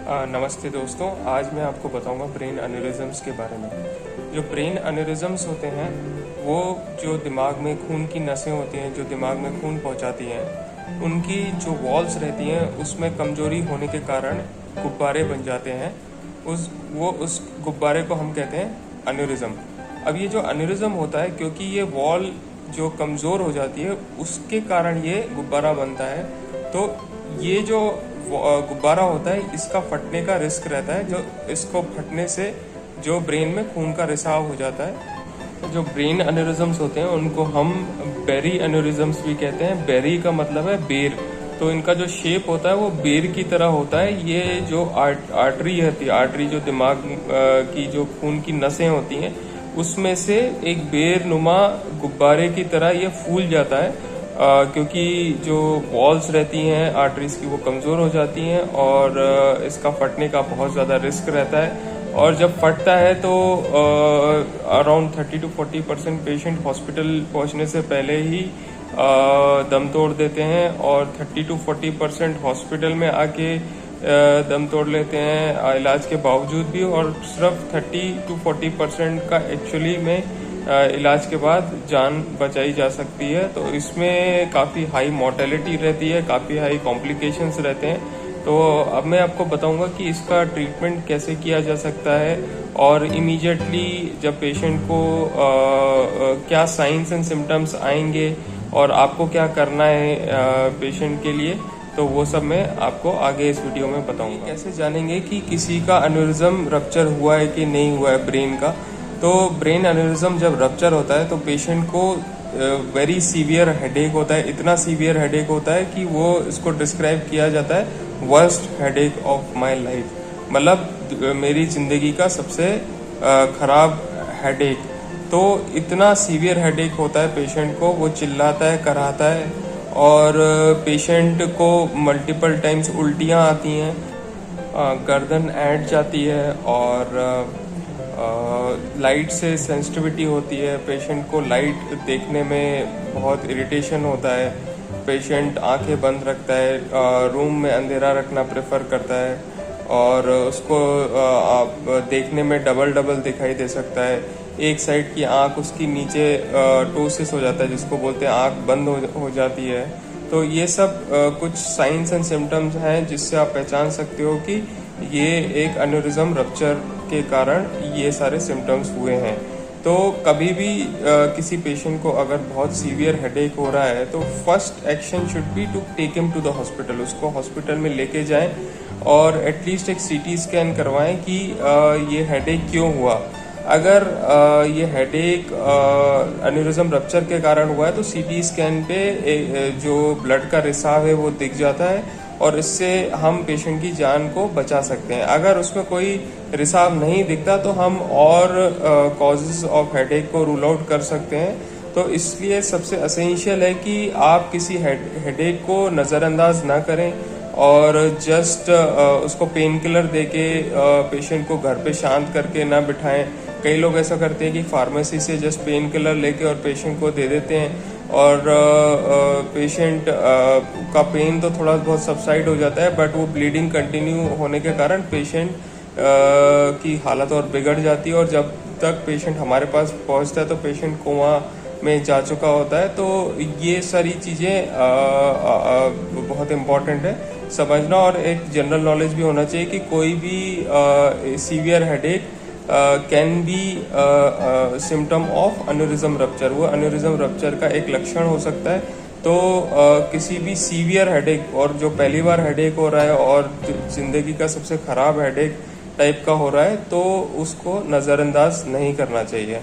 नमस्ते दोस्तों, आज मैं आपको बताऊंगा ब्रेन एन्यूरिज्म्स के बारे में। जो ब्रेन एन्यूरिज्म्स होते हैं वो जो दिमाग में खून की नसें होती हैं, जो दिमाग में खून पहुंचाती हैं, उनकी जो वॉल्स रहती हैं उसमें कमजोरी होने के कारण गुब्बारे बन जाते हैं। उस गुब्बारे को हम कहते हैं एन्यूरिज्म। अब ये जो एन्यूरिज्म होता है, क्योंकि ये वॉल जो कमज़ोर हो जाती है उसके कारण ये गुब्बारा बनता है। तो ये जो गुब्बारा होता है इसका फटने का रिस्क रहता है, जो इसको फटने से जो ब्रेन में खून का रिसाव हो जाता है। जो ब्रेन एन्यूरिज्म्स होते हैं उनको हम बेरी एन्यूरिज्म्स भी कहते हैं। बेरी का मतलब है बेर, तो इनका जो शेप होता है वो बेर की तरह होता है। ये जो आर्टरी है, आर्टरी जो दिमाग की जो खून की नसें होती हैं उसमें से एक बेर नुमा गुब्बारे की तरह ये फूल जाता है, क्योंकि जो वॉल्स रहती हैं आर्टरीज की वो कमज़ोर हो जाती हैं और इसका फटने का बहुत ज़्यादा रिस्क रहता है। और जब फटता है तो अराउंड 30 to 40% पेशेंट हॉस्पिटल पहुंचने से पहले ही दम तोड़ देते हैं, और 30 to 40% हॉस्पिटल में आके दम तोड़ लेते हैं इलाज के बावजूद भी, और सिर्फ 30 to 40% का एक्चुअली में इलाज के बाद जान बचाई जा सकती है। तो इसमें काफ़ी हाई मोर्टेलिटी रहती है, काफ़ी हाई कॉम्प्लिकेशंस रहते हैं। तो अब मैं आपको बताऊंगा कि इसका ट्रीटमेंट कैसे किया जा सकता है, और इमीडिएटली जब पेशेंट को क्या साइंस एंड सिम्टम्स आएंगे और आपको क्या करना है पेशेंट के लिए, तो वो सब मैं आपको आगे इस वीडियो में बताऊंगा। कैसे जानेंगे कि किसी का एन्यूरिज्म रप्चर हुआ है कि नहीं हुआ है ब्रेन का। तो ब्रेन एन्यूरिज्म जब रप्चर होता है तो पेशेंट को वेरी सीवियर हेडेक होता है। इतना सीवियर हेडेक होता है कि वो इसको डिस्क्राइब किया जाता है worst headache of my life, मतलब मेरी जिंदगी का सबसे खराब हेडेक। तो इतना सीवियर हेडेक होता है पेशेंट को, वो चिल्लाता है, कराता है, और पेशेंट को मल्टीपल टाइम्स उल्टियाँ आती हैं, गर्दन ऐंठ जाती है, और लाइट से सेंसिटिविटी होती है। पेशेंट को लाइट देखने में बहुत इरिटेशन होता है। पेशेंट आंखें बंद रखता है, रूम में अंधेरा रखना प्रेफर करता है, और उसको देखने में डबल डबल दिखाई दे सकता है। एक साइड की आंख उसकी नीचे टोसिस हो जाता है, जिसको बोलते हैं आंख बंद हो जाती है। तो ये सब कुछ साइंस एंड सिम्टम्स हैं जिससे आप पहचान सकते हो कि ये एक एन्यूरिज्म रप्चर के कारण ये सारे सिम्टम्स हुए हैं। तो कभी भी किसी पेशेंट को अगर बहुत सीवियर हेडेक हो रहा है तो first action should be to take him to the hospital. उसको हॉस्पिटल में लेके जाएं और एटलीस्ट एक सीटी स्कैन करवाएं कि ये हेडेक क्यों हुआ। अगर ये हेडेक एन्यूरिज्म रप्चर के कारण हुआ है तो सीटी स्कैन पे जो ब्लड का रिसाव है वो दिख जाता है, और इससे हम पेशेंट की जान को बचा सकते हैं। अगर उसमें कोई रिसाव नहीं दिखता तो हम और कॉजेज ऑफ हेडेक को रूल आउट कर सकते हैं। तो इसलिए सबसे एसेंशियल है कि आप किसी हेडेक को नज़रअंदाज ना करें, और जस्ट उसको पेन किलर देके पेशेंट को घर पे शांत करके ना बिठाएं। कई लोग ऐसा करते हैं कि फार्मेसी से जस्ट पेन किलर लेके और पेशेंट को दे देते हैं, और पेशेंट का पेन तो थोड़ा बहुत सबसाइड हो जाता है, बट वो ब्लीडिंग कंटिन्यू होने के कारण पेशेंट की हालत और बिगड़ जाती है, और जब तक पेशेंट हमारे पास पहुंचता है तो पेशेंट कोमा में जा चुका होता है। तो ये सारी चीज़ें बहुत इम्पॉर्टेंट है समझना, और एक जनरल नॉलेज भी होना चाहिए कि कोई भी severe headache can be symptom of aneurysm rupture. वो एन्यूरिज्म रप्चर का एक लक्षण हो सकता है। तो किसी भी सीवियर हेडेक, और जो पहली बार हेडेक हो रहा है और जिंदगी का सबसे खराब हेडेक टाइप का हो रहा है, तो उसको नज़रअंदाज नहीं करना चाहिए।